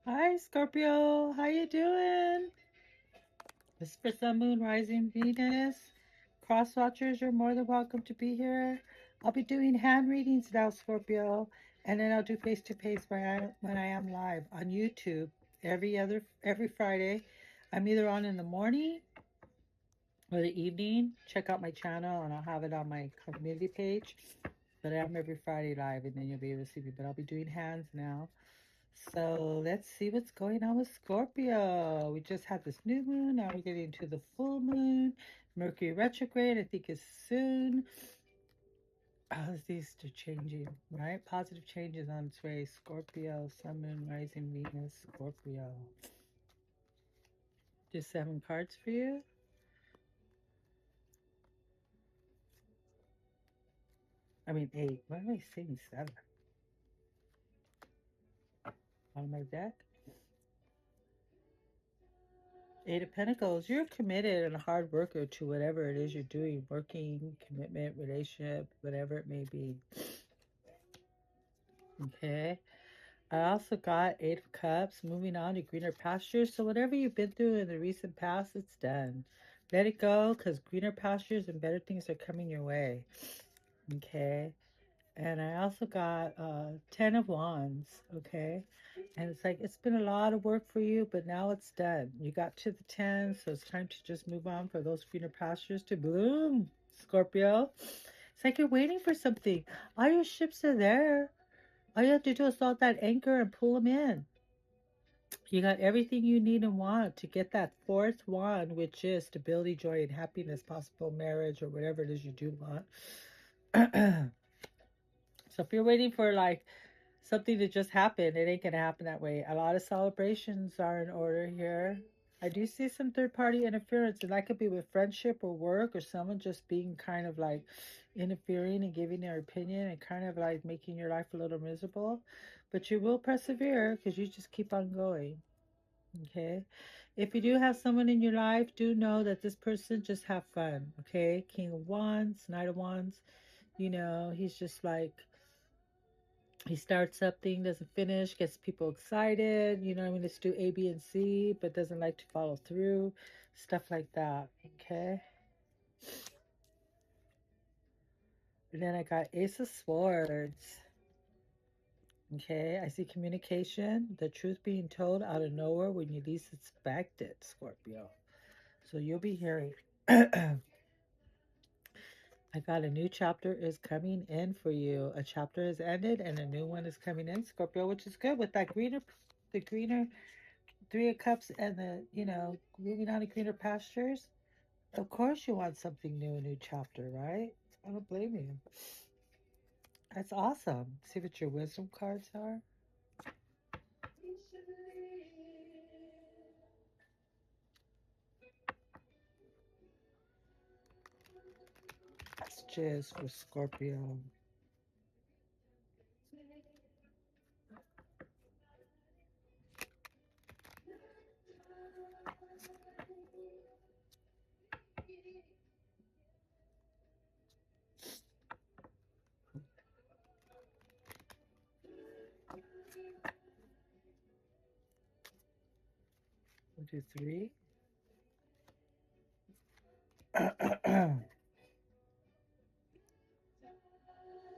Hi, Scorpio. How you doing? This is for Sun, Moon, Rising, Venus. Cross watchers, you're more than welcome to be here. I'll be doing hand readings now, Scorpio, and then I'll do face to face when I am live on YouTube every Friday. I'm either on in the morning or the evening. Check out my channel, and I'll have it on my community page. But I'm every Friday live, and then you'll be able to see me. But I'll be doing hands now. So let's see what's going on with Scorpio. We just had this new moon. Now we're getting to the full moon. Mercury retrograde, I think, is soon. As these are changing, right? Positive changes on its way. Scorpio, Sun, Moon, Rising, Venus, Scorpio. Just 7 cards for you. I mean, 8. Why am I saying 7? On my deck. 8 of Pentacles. You're committed and a hard worker to whatever it is you're doing. Working, commitment, relationship, whatever it may be. Okay. I also got 8 of Cups, moving on to greener pastures. So whatever you've been through in the recent past, it's done. Let it go, because greener pastures and better things are coming your way. Okay. And I also got 10 of Wands. Okay. And it's like, it's been a lot of work for you, but now it's done. You got to the 10, so it's time to just move on for those greener pastures to bloom, Scorpio. It's like you're waiting for something. All your ships are there. All you have to do is salt that anchor and pull them in. You got everything you need and want to get that fourth wand, which is stability, joy, and happiness, possible marriage, or whatever it is you do want. So if you're waiting for like something to just happen, it ain't gonna happen that way. A lot of celebrations are in order here. I do see some third party interference, and that could be with friendship or work, or someone just being kind of like interfering and giving their opinion and kind of like making your life a little miserable. But you will persevere because you just keep on going. Okay. If you do have someone in your life, do know that this person just have fun. Okay. King of Wands, Knight of Wands. He's just like, he starts something, doesn't finish, gets people excited. I mean, let's do A, B, and C, but doesn't like to follow through. Stuff like that. Okay. And then I got Ace of Swords. Okay. I see communication, the truth being told out of nowhere when you least expect it, Scorpio. So you'll be hearing. I got a new chapter is coming in for you. A chapter is ended and a new one is coming in, Scorpio, which is good with that the greener 3 of Cups and moving on to greener pastures. Of course you want something new, a new chapter, right? I don't blame you. That's awesome. See what your wisdom cards are. Messages for Scorpio. One, two, three.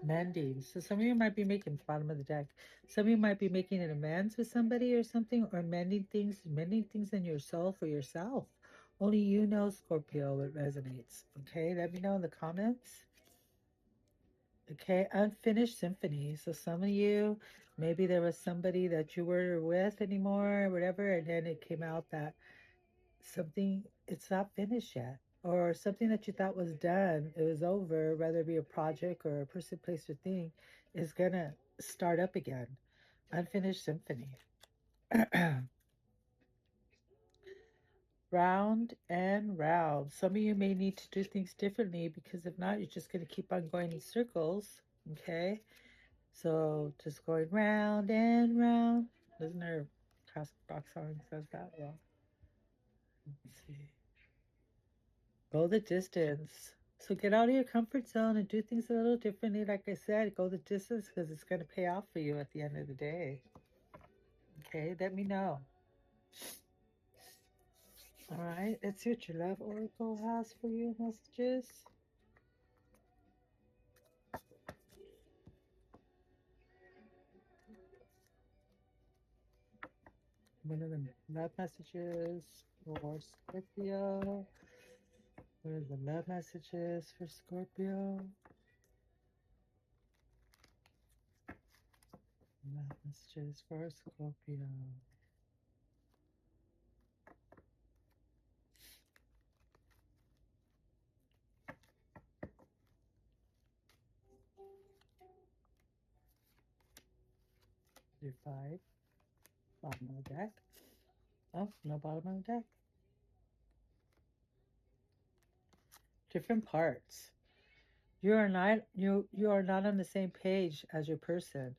Mending. So some of you might be making bottom of the deck. Some of you might be making an amends with somebody or something, or mending things in yourself or yourself. Only you know, Scorpio, what resonates. Okay, let me know in the comments. Okay, unfinished symphony. So some of you, maybe there was somebody that you were with anymore, or whatever, and then it came out that something, it's not finished yet, or something that you thought was done, it was over, whether it be a project or a person, place, or thing, is gonna start up again. Unfinished symphony. Round and round. Some of you may need to do things differently, because if not, you're just going to keep on going in circles. Okay. So just going round and round. Doesn't there classic rock song says that? Well, let's see. Go the distance. So get out of your comfort zone and do things a little differently. Like I said, go the distance, because it's going to pay off for you at the end of the day. Okay, let me know. All right, let's see what your love oracle has for you. Messages. What are the love messages for Scorpio? What are the love messages for Scorpio? Love messages for Scorpio. Do five. Bottom of the deck. Oh, no bottom of the deck. Different parts. You are not on the same page as your person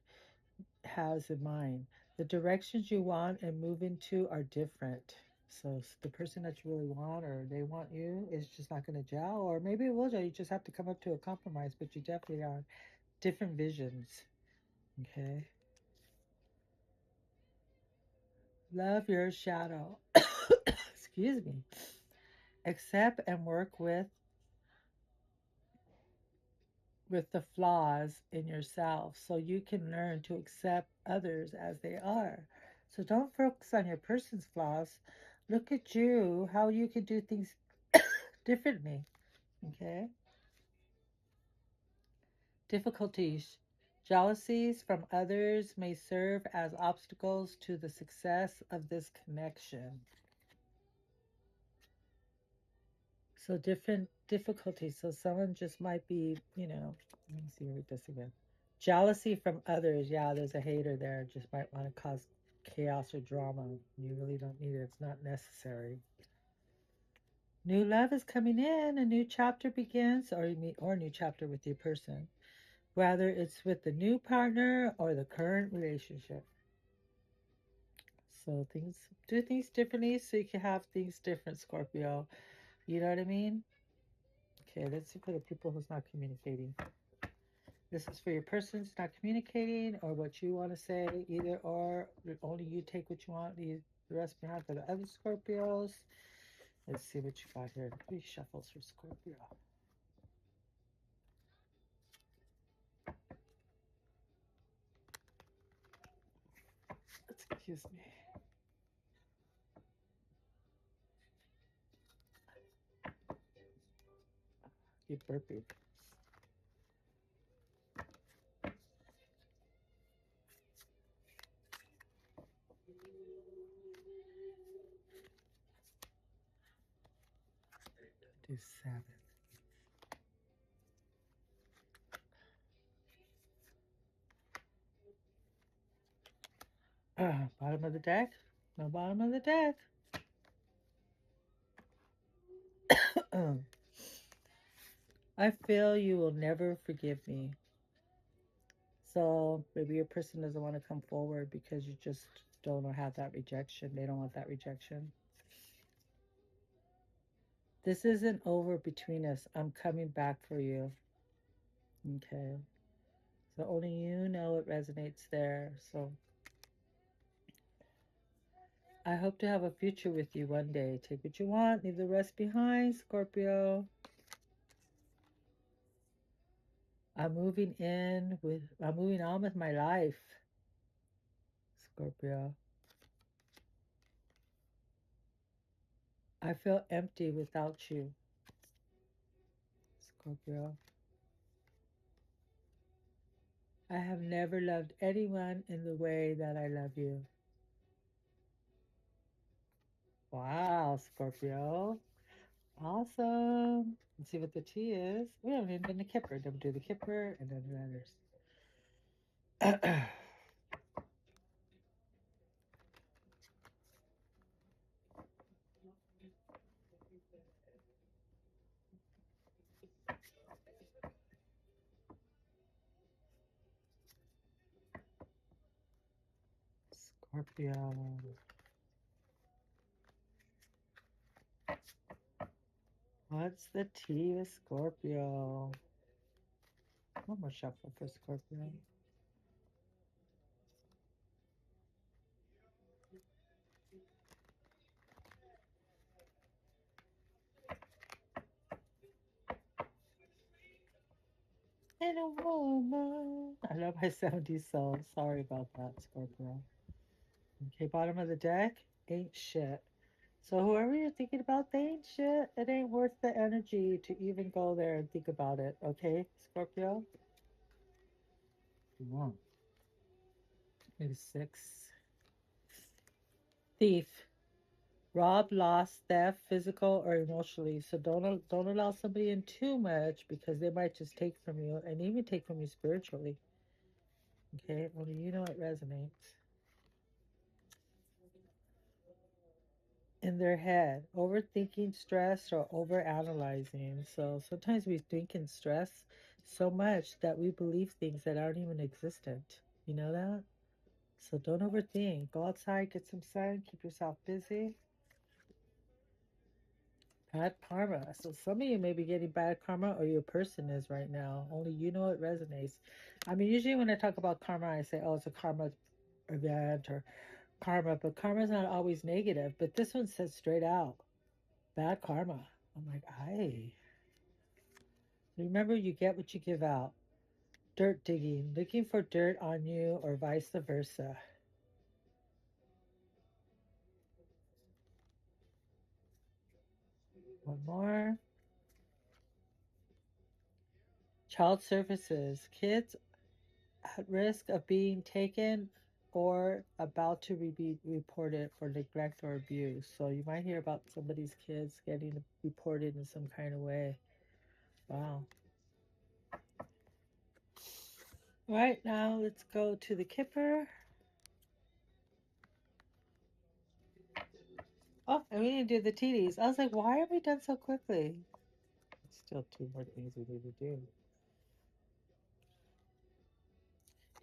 has in mind. The directions you want and move into are different. So the person that you really want or they want you is just not going to gel, or maybe it will gel. You just have to come up to a compromise, but you definitely are different visions. Okay. Love your shadow. Excuse me. Accept and work with the flaws in yourself so you can learn to accept others as they are. So don't focus on your person's flaws. Look at you, how you can do things differently. Okay? Difficulties. Jealousies from others may serve as obstacles to the success of this connection. So different difficulties. So someone just might be, let me see, read this again. Jealousy from others. Yeah, there's a hater there. Just might want to cause chaos or drama. You really don't need it. It's not necessary. New love is coming in. A new chapter begins, or a new chapter with your person. Whether it's with the new partner or the current relationship. So do things differently so you can have things different, Scorpio. You know what I mean? Okay, let's see for the people who's not communicating. This is for your person who's not communicating or what you want to say, either or. Only you take what you want, leave the rest behind for the other Scorpios. Let's see what you got here. 3 shuffles for Scorpio. Excuse me. You burping. Do 7. Bottom of the deck. No bottom of the deck. I feel you will never forgive me. So maybe your person doesn't want to come forward because you just don't have that rejection. They don't want that rejection. This isn't over between us. I'm coming back for you. Okay. So only you know it resonates there. So I hope to have a future with you one day. Take what you want, leave the rest behind, Scorpio. I'm moving on with my life, Scorpio. I feel empty without you, Scorpio. I have never loved anyone in the way that I love you. Wow, Scorpio. Awesome. Let's see what the T is. We haven't even done the Kipper. Then we do the Kipper and then the others. Scorpio. What's the T with Scorpio? One more shuffle for Scorpio. a woman. I love my 70s soul. Sorry about that, Scorpio. Okay, bottom of the deck, ain't shit. So whoever you're thinking about, they ain't shit. It ain't worth the energy to even go there and think about it. Okay, Scorpio? One, maybe six. Thief. Rob, loss, theft, physical or emotionally. So don't allow somebody in too much because they might just take from you and even take from you spiritually. Okay, only you know it resonates. In their head, overthinking, stress, or overanalyzing. So sometimes we think and stress so much that we believe things that aren't even existent. You know that? So don't overthink. Go outside, get some sun, keep yourself busy. Bad karma. So some of you may be getting bad karma, or your person is right now. Only you know it resonates. I mean, usually when I talk about karma, I say, oh, it's a karma event or karma, but karma is not always negative. But this one says straight out bad karma. I'm like, aye. Remember, you get what you give out. Dirt digging, looking for dirt on you, or vice versa. One more. Child services. Kids at risk of being taken or about to be reported for neglect or abuse. So you might hear about somebody's kids getting reported in some kind of way. Wow. Right now, let's go to the Kipper. Oh, and we need to do the TDs. I was like, why are we done so quickly? Still two more things we need to do.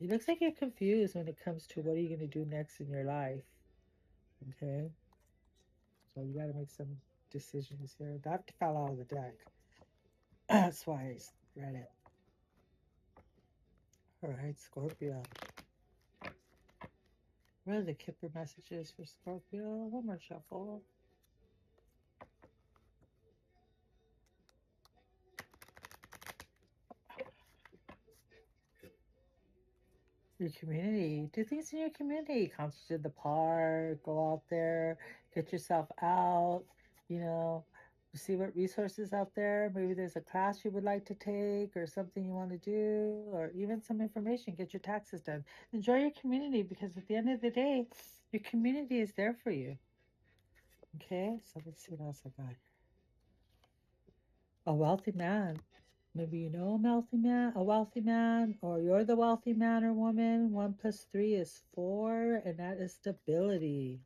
It looks like you're confused when it comes to what are you going to do next in your life. Okay? So you got to make some decisions here. That fell out of the deck. That's why I read it. All right, Scorpio. What are the Kipper messages for Scorpio? One more shuffle. Your community. Do things in your community. Concert in the park. Go out there. Get yourself out. You know, see what resources out there. Maybe there's a class you would like to take or something you want to do or even some information. Get your taxes done. Enjoy your community because at the end of the day, your community is there for you. Okay, so let's see what else I got. A wealthy man. Maybe you know a wealthy man, or you're the wealthy man or woman. 1 plus 3 is 4, and that is stability.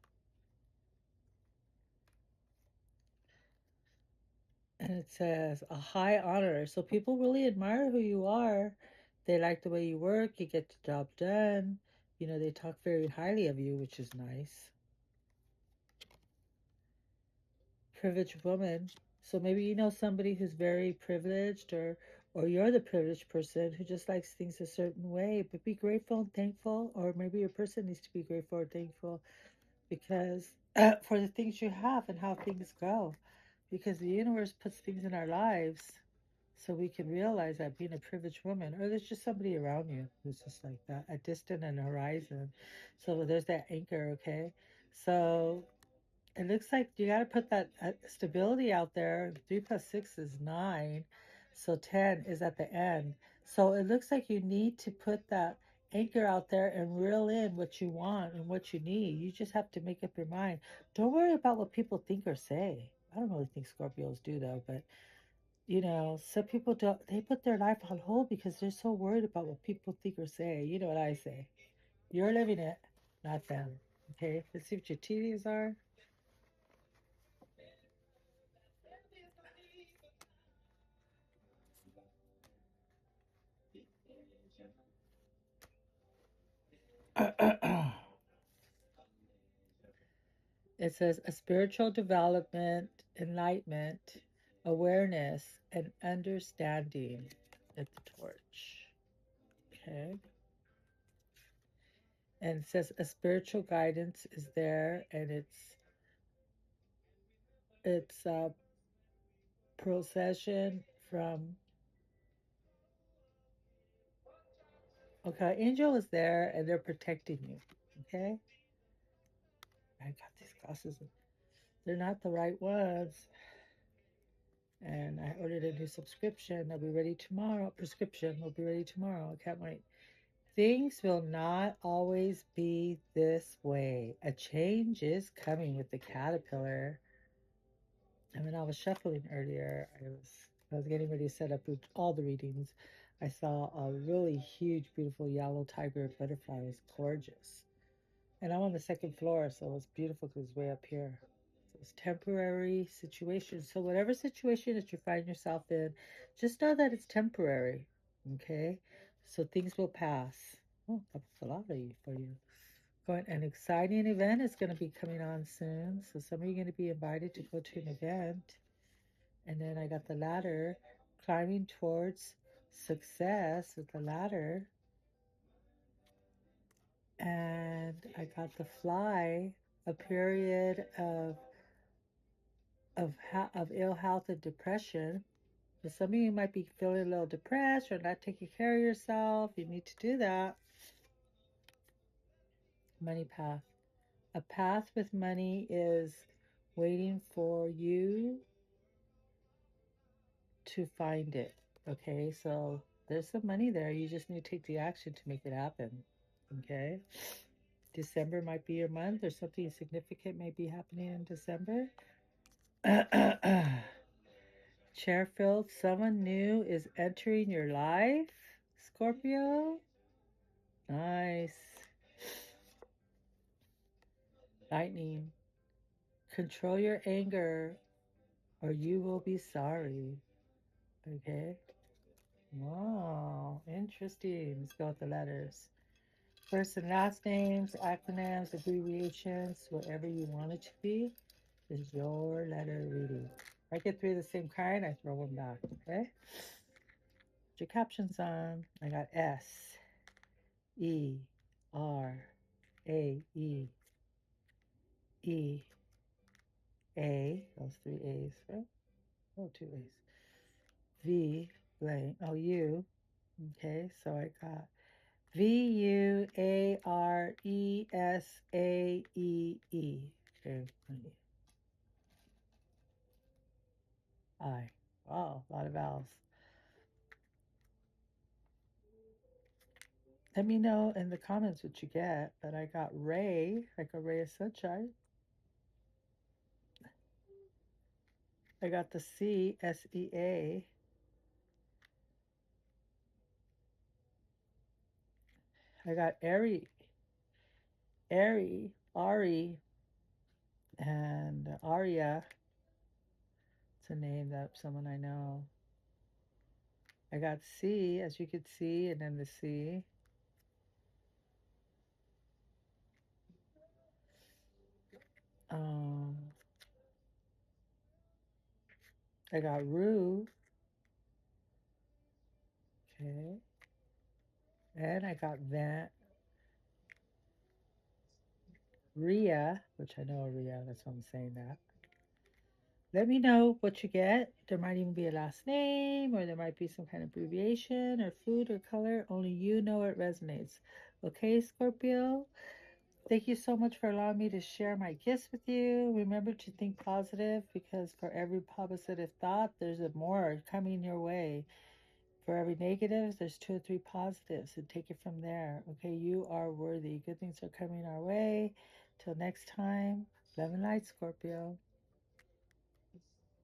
And it says a high honor. So people really admire who you are. They like the way you work, you get the job done. You know, they talk very highly of you, which is nice. Privileged woman. So maybe you know somebody who's very privileged or you're the privileged person who just likes things a certain way, but be grateful and thankful, or maybe your person needs to be grateful or thankful because for the things you have and how things go, because the universe puts things in our lives so we can realize that being a privileged woman, or there's just somebody around you who's just like that, a distant and horizon. So there's that anchor, okay? So it looks like you got to put that stability out there. 3 plus 6 is 9. So 10 is at the end. So it looks like you need to put that anchor out there and reel in what you want and what you need. You just have to make up your mind. Don't worry about what people think or say. I don't really think Scorpios do though, but you know, some people don't, they put their life on hold because they're so worried about what people think or say. You know what I say. You're living it, not them. Okay, let's see what your TDs are. It says a spiritual development, enlightenment, awareness, and understanding at the torch. Okay. And it says a spiritual guidance is there, and it's a procession from Okay, angel is there and they're protecting you. Okay, I got these glasses. They're not the right ones. And I ordered a new subscription. They'll be ready tomorrow. Prescription will be ready tomorrow. I can't wait. Things will not always be this way. A change is coming with the caterpillar. And when I was shuffling earlier, I was getting ready to set up all the readings. I saw a really huge, beautiful yellow tiger butterfly. It was gorgeous. And I'm on the second floor, so it was beautiful because it was way up here. So it's temporary situation. So whatever situation that you find yourself in, just know that it's temporary. Okay? So things will pass. Oh, that's a lot of you for you. Going an exciting event is going to be coming on soon. So some of you are going to be invited to go to an event. And then I got the ladder climbing towards success with the ladder. And I got the fly, a period of ill health and depression. So some of you might be feeling a little depressed or not taking care of yourself. You need to do that. Money path. A path with money is waiting for you to find it. Okay, so there's some money there. You just need to take the action to make it happen. Okay. December might be your month, or something significant may be happening in December. Chairfield, someone new is entering your life, Scorpio. Nice. Lightning, control your anger or you will be sorry. Okay. Wow, interesting. Let's go with the letters. First and last names, acronyms, abbreviations, whatever you want it to be, is your letter reading. If I get three of the same kind, I throw one back. Okay. Put your captions on. I got S, E, R, A, E, E, A. Those three A's, right? Oh, two A's. V, blank. Oh, U. Okay, so I got Vuaresaee. Okay, I. Wow, a lot of vowels. Let me know in the comments what you get. But I got ray, like a ray of sunshine. I got the C, S-E-A. I got Ari, and Aria. It's a name that someone I know. I got C, as you could see, and then the C. Um, I got Rue. Okay. And I got Ria, which I know Ria, that's why I'm saying that. Let me know what you get. There might even be a last name, or there might be some kind of abbreviation, or food, or color. Only you know it resonates. Okay, Scorpio? Thank you so much for allowing me to share my gifts with you. Remember to think positive because for every positive thought, there's a more coming your way. For every negative, there's two or three positives, and take it from there. Okay, you are worthy. Good things are coming our way. Till next time, love and light, Scorpio.